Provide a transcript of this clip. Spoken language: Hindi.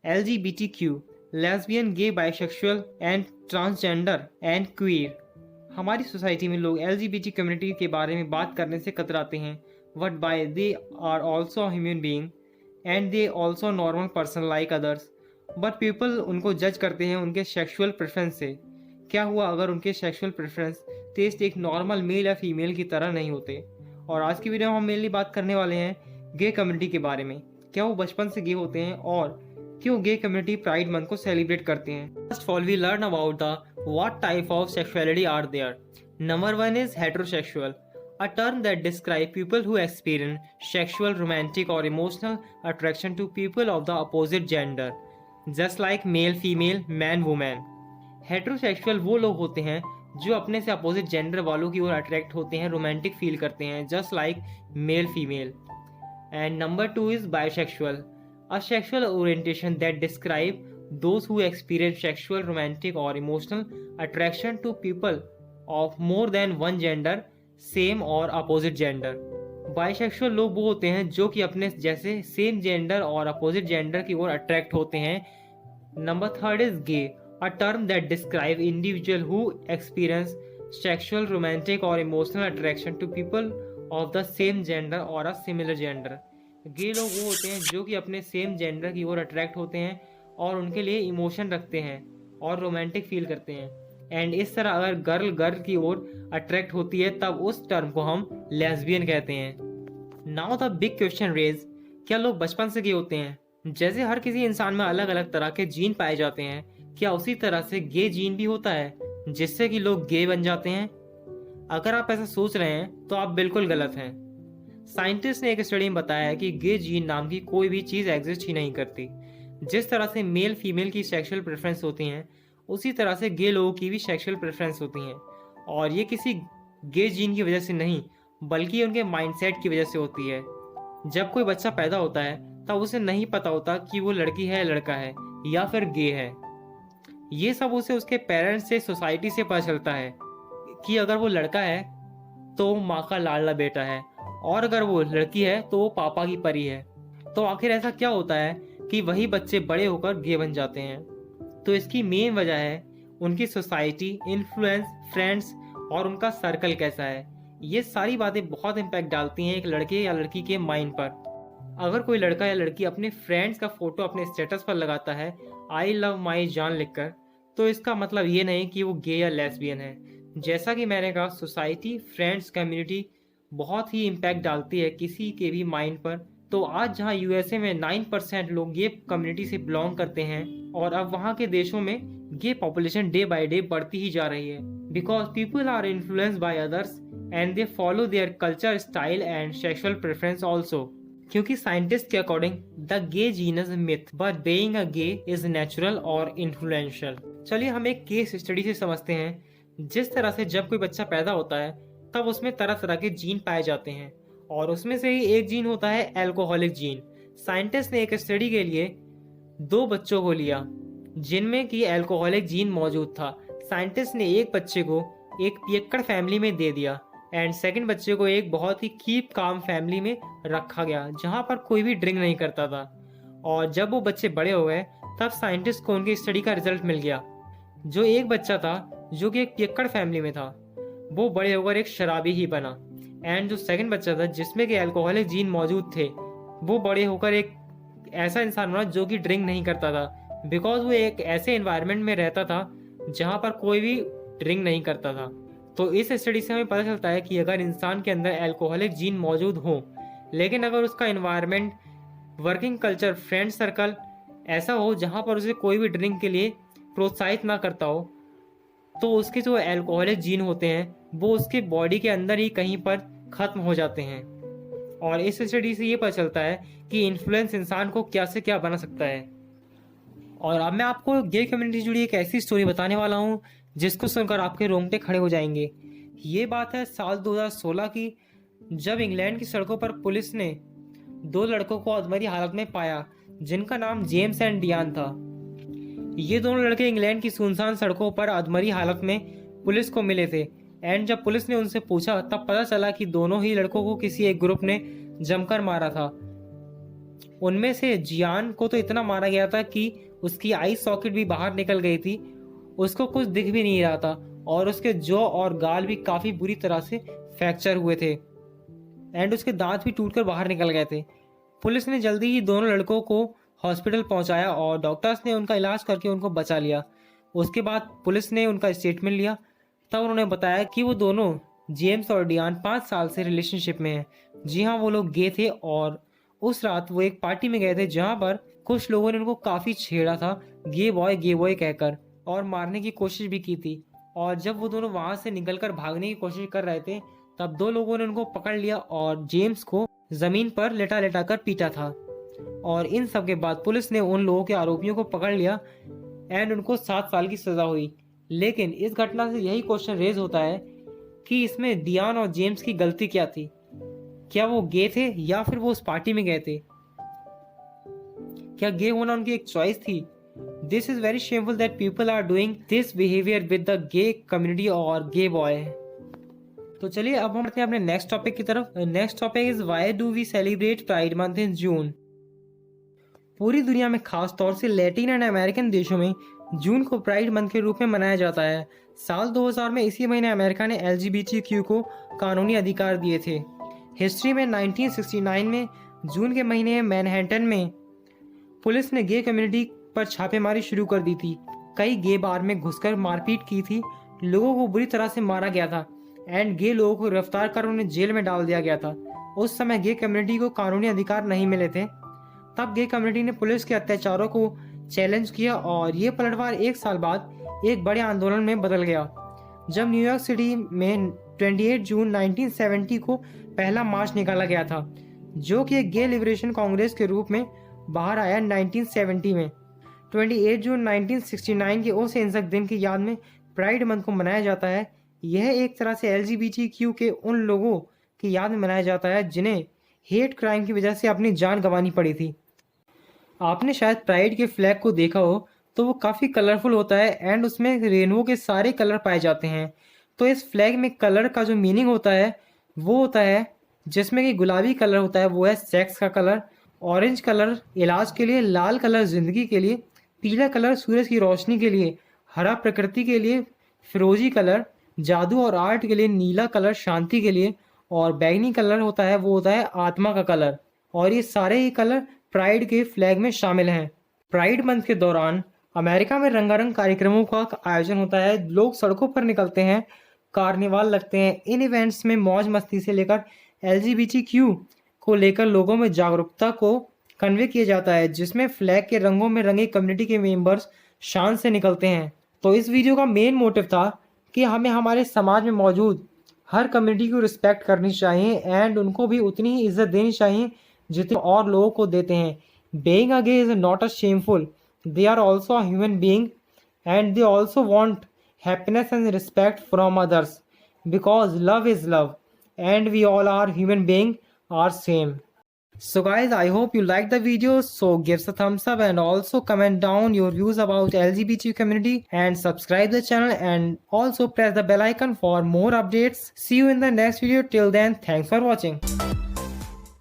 LGBTQ, lesbian, gay, bisexual and transgender and queer. हमारी सोसाइटी में लोग LGBT कम्युनिटी के बारे में बात करने से कतराते हैं, but by they are also human being and they also normal person like others. But people उनको जज करते हैं उनके सेक्सुअल प्रेफरेंस से। क्या हुआ अगर उनके सेक्सुअल प्रेफरेंस टेस्ट एक नॉर्मल मेल या फीमेल की तरह नहीं होते? और आज की वीडियो में हम मेनली बात करने वाले हैं गे कम्युनिटी के बारे में। क्या वो बचपन से गे होते हैं और क्यों गे कम्युनिटी प्राइड मंथ को सेलिब्रेट करते हैं? First of all we learn about the what type of sexuality are there. Number 1 is heterosexual, a term that describes people who experience sexual, romantic, or emotional attraction to people of the opposite gender, just like male, female, man, woman. Heterosexual वो लोग होते हैं जो अपने से अपोजिट जेंडर वालों की ओर अट्रैक्ट होते हैं, रोमांटिक फील करते हैं, just like male, female. And number 2 is bisexual, a sexual orientation that describe those who experience sexual, romantic, or emotional attraction to people of more than one gender, same और अपोजिट जेंडर. बाइसेक्सुअल लोग वो होते हैं जो कि अपने जैसे सेम जेंडर और अपोजिट जेंडर की ओर अट्रैक्ट होते हैं. Number 3 is gay, a term that describe individual who experience sexual, romantic और emotional attraction to people of the same gender और अ सिमिलर जेंडर. गे लोग वो होते हैं जो कि अपने सेम जेंडर की ओर अट्रैक्ट होते हैं और उनके लिए इमोशन रखते हैं और रोमांटिक फील करते हैं. एंड इस तरह अगर गर्ल गर्ल की ओर अट्रैक्ट होती है तब उस टर्म को हम लेस्बियन कहते हैं. Now the big question raise, क्या लोग बचपन से गे होते हैं? जैसे हर किसी इंसान में अलग अलग तरह के जीन पाए जाते हैं, क्या उसी तरह से गे जीन भी होता है जिससे कि लोग गे बन जाते हैं? अगर आप ऐसा सोच रहे हैं तो आप बिल्कुल गलत हैं. साइंटिस्ट ने एक स्टडी में बताया है कि गे जीन नाम की कोई भी चीज एग्जिस्ट ही नहीं करती. जिस तरह से मेल फीमेल की सेक्सुअल प्रेफरेंस होती हैं, उसी तरह से गे लोगों की भी सेक्सुअल प्रेफरेंस होती हैं. और ये किसी गे जीन की वजह से नहीं बल्कि उनके माइंडसेट की वजह से होती है. जब कोई बच्चा पैदा होता है तब उसे नहीं पता होता कि वो लड़की है, लड़का है या फिर गे है. ये सब उसे उसके पेरेंट्स से, सोसाइटी से पता चलता है कि अगर वो लड़का है तो माँ का लाडला बेटा है और अगर वो लड़की है तो वो पापा की परी है. तो आखिर ऐसा क्या होता है कि वही बच्चे बड़े होकर गे बन जाते हैं? तो इसकी मेन वजह है उनकी सोसाइटी, इन्फ्लुएंस, फ्रेंड्स और उनका सर्कल कैसा है. ये सारी बातें बहुत इम्पैक्ट डालती हैं एक लड़के या लड़की के माइंड पर. अगर कोई लड़का या लड़की अपने फ्रेंड्स का फोटो अपने स्टेटस पर लगाता है आई लव माई जान लिखकर, तो इसका मतलब ये नहीं कि वो गे या लेस्बियन है. जैसा कि मैंने कहा, सोसाइटी, फ्रेंड्स, कम्युनिटी बहुत ही इम्पैक्ट डालती है किसी के भी माइंड पर. तो आज जहाँ यूएसए में 9% लोग गे कम्युनिटी से बिलोंग करते हैं और अब वहाँ के देशों में gay population day by day बढ़ती ही जा रही है, because people are influenced by others and they follow their culture, style and sexual preference also. क्योंकि साइंटिस्ट के according the gay gene is myth but being a gay is natural और इन्फ्लुएंशियल. चलिए हम एक केस स्टडी से समझते हैं. जिस तरह से जब कोई बच्चा पैदा होता है तब उसमें तरह तरह के जीन पाए जाते हैं और उसमें से ही एक जीन होता है एल्कोहलिक जीन. साइंटिस्ट ने एक स्टडी के लिए 2 बच्चों को लिया जिनमें कि एल्कोहलिक जीन मौजूद था. साइंटिस्ट ने एक बच्चे को एक पियक्कड़ फैमिली में दे दिया एंड सेकंड बच्चे को एक बहुत ही कीप काम फैमिली में रखा गया जहां पर कोई भी ड्रिंक नहीं करता था. और जब वो बच्चे बड़े हो गए तब साइंटिस्ट को उनकी स्टडी का रिजल्ट मिल गया. जो एक बच्चा था जो कि एक पियक्कड़ फैमिली में था, वो बड़े होकर एक शराबी ही बना. एंड जो सेकंड बच्चा था जिसमें कि अल्कोहलिक जीन मौजूद थे, वो बड़े होकर एक ऐसा इंसान बना जो कि ड्रिंक नहीं करता था, बिकॉज वो एक ऐसे एनवायरनमेंट में रहता था जहाँ पर कोई भी ड्रिंक नहीं करता था. तो इस स्टडी से हमें पता चलता है कि अगर इंसान के अंदर अल्कोहलिक जीन मौजूद हो लेकिन अगर उसका environment, working culture, friend circle ऐसा हो जहाँ पर उसे कोई भी ड्रिंक के लिए प्रोत्साहित ना करता हो, तो उसके जो अल्कोहलिक जीन होते हैं वो उसके बॉडी के अंदर ही कहीं पर खत्म हो जाते हैं. और इस स्टडी से ये पता चलता है कि इन्फ्लुएंस इंसान को क्या से क्या बना सकता है. और अब मैं आपको गे कम्युनिटी से जुड़ी एक ऐसी स्टोरी बताने वाला हूँ जिसको सुनकर आपके रोंगटे खड़े हो जाएंगे. ये बात है साल 2016 की, जब इंग्लैंड की सड़कों पर पुलिस ने 2 लड़कों को अधमरी हालत में पाया जिनका नाम जेम्स एंड डियान था. ये दोनों लड़के इंग्लैंड की सुनसान सड़कों पर अधमरी हालत में पुलिस को मिले थे. एंड जब पुलिस ने उनसे पूछा तब पता चला कि दोनों ही लड़कों को किसी एक ग्रुप ने जमकर मारा था. उनमें से जियान को तो इतना मारा गया था कि उसकी आई सॉकेट भी बाहर निकल गई थी, उसको कुछ दिख भी नहीं रहा था और उसके जॉ और गाल भी काफी बुरी तरह से फ्रैक्चर हुए थे एंड उसके दांत भी टूटकर बाहर निकल गए थे। पुलिस ने जल्दी ही दोनों लड़कों को हॉस्पिटल पहुंचाया और डॉक्टर्स ने उनका इलाज करके उनको बचा लिया। उसके बाद पुलिस ने उनका स्टेटमेंट लिया, तब उन्होंने बताया कि वो दोनों जेम्स और डियान 5 साल से रिलेशनशिप में हैं। जी हाँ, वो लोग गे थे और उस रात वो एक पार्टी में गए थे जहाँ पर कुछ लोगों ने उनको काफ़ी छेड़ा था, गे बॉय कहकर, और मारने की कोशिश भी की थी। और जब वो दोनों वहाँ से निकलकर भागने की कोशिश कर रहे थे तब 2 लोगों ने उनको पकड़ लिया और जेम्स को ज़मीन पर लेटा लेटा कर पीटा था। और इन सब के बाद पुलिस ने उन लोगों के आरोपियों को पकड़ लिया एंड उनको 7 साल की सज़ा हुई। लेकिन इस घटना से यही क्वेश्चन रेज होता है कि इसमें डियान और जेम्स की गलती क्या थी? क्या वो गे थे या फिर वो उस पार्टी में गए थे? क्या गे होना उनकी एक चॉइस थी? This is very shameful that people are doing this behaviour with the gay community और गे बॉय। तो चलिए अब हम बढ़ते हैं अपने नेक्स्ट टॉपिक की तरफ। Next topic is why do we celebrate pride month in June. पूरी दुनिया में खास तौर से लैटिन एंड अमेरिकन देशों में जून को प्राइड मंथ के रूप में मनाया जाता है। साल 2000 में इसी महीने अमेरिका ने LGBTQ को कानूनी अधिकार दिए थे। हिस्ट्री में 1969 में जून के महीने मैनहट्टन में पुलिस ने गे कम्युनिटी पर छापेमारी शुरू कर दी थी। कई गे बार में घुसकर मारपीट की थी, लोगों को बुरी तरह से मारा गया था एंड गे लोगों को गिरफ्तार कर उन्हें जेल में डाल दिया गया था। उस समय गे कम्युनिटी को कानूनी अधिकार नहीं मिले थे। तब गे कम्युनिटी ने पुलिस के अत्याचारों को चैलेंज किया और ये पलटवार 1 साल बाद एक बड़े आंदोलन में बदल गया जब न्यूयॉर्क सिटी में 28 जून 1970 को पहला मार्च निकाला गया था, जो कि एक गे लिबरेशन कांग्रेस के रूप में बाहर आया 1970 में। 28 जून 1969 के उस हिंसक दिन की याद में प्राइड मंथ को मनाया जाता है। यह एक तरह से LGBTQ के उन लोगों की याद में मनाया जाता है जिन्हें हेट क्राइम की वजह से अपनी जान गंवानी पड़ी थी। आपने शायद प्राइड के फ्लैग को देखा हो, तो वो काफ़ी कलरफुल होता है एंड उसमें रेनबो के सारे कलर पाए जाते हैं। तो इस फ्लैग में कलर का जो मीनिंग होता है वो होता है, जिसमें कि गुलाबी कलर होता है वो है सेक्स का कलर, ऑरेंज कलर इलाज के लिए, लाल कलर ज़िंदगी के लिए, पीला कलर सूरज की रोशनी के लिए, हरा प्रकृति के लिए, फिरोजी कलर जादू और आर्ट के लिए, नीला कलर शांति के लिए और बैंगनी कलर होता है वो होता है आत्मा का कलर। और ये सारे ही कलर प्राइड के फ्लैग में शामिल हैं। प्राइड मंथ के दौरान अमेरिका में रंगारंग कार्यक्रमों का आयोजन होता है। लोग सड़कों पर निकलते हैं, कार्निवाल लगते हैं। इन इवेंट्स में मौज मस्ती से लेकर LGBTQ को लेकर लोगों में जागरूकता को कन्वे किया जाता है, जिसमें फ्लैग के रंगों में रंगे कम्युनिटी के मेंबर्स शान से निकलते हैं। तो इस वीडियो का मेन मोटिव था कि हमें हमारे समाज में मौजूद हर कम्युनिटी को रिस्पेक्ट करनी चाहिए एंड उनको भी उतनी ही इज्जत देनी चाहिए जितने और लोगों को देते हैं। Being a gay is not a shameful. They are also a human being and they also want happiness and respect from others because love is love and we all are human being are same. So guys, I hope you liked the video, so give us a thumbs up and also comment down your views about LGBT community and subscribe the channel and also press the bell icon for more updates. See you in the next video. Till then, thanks for watching.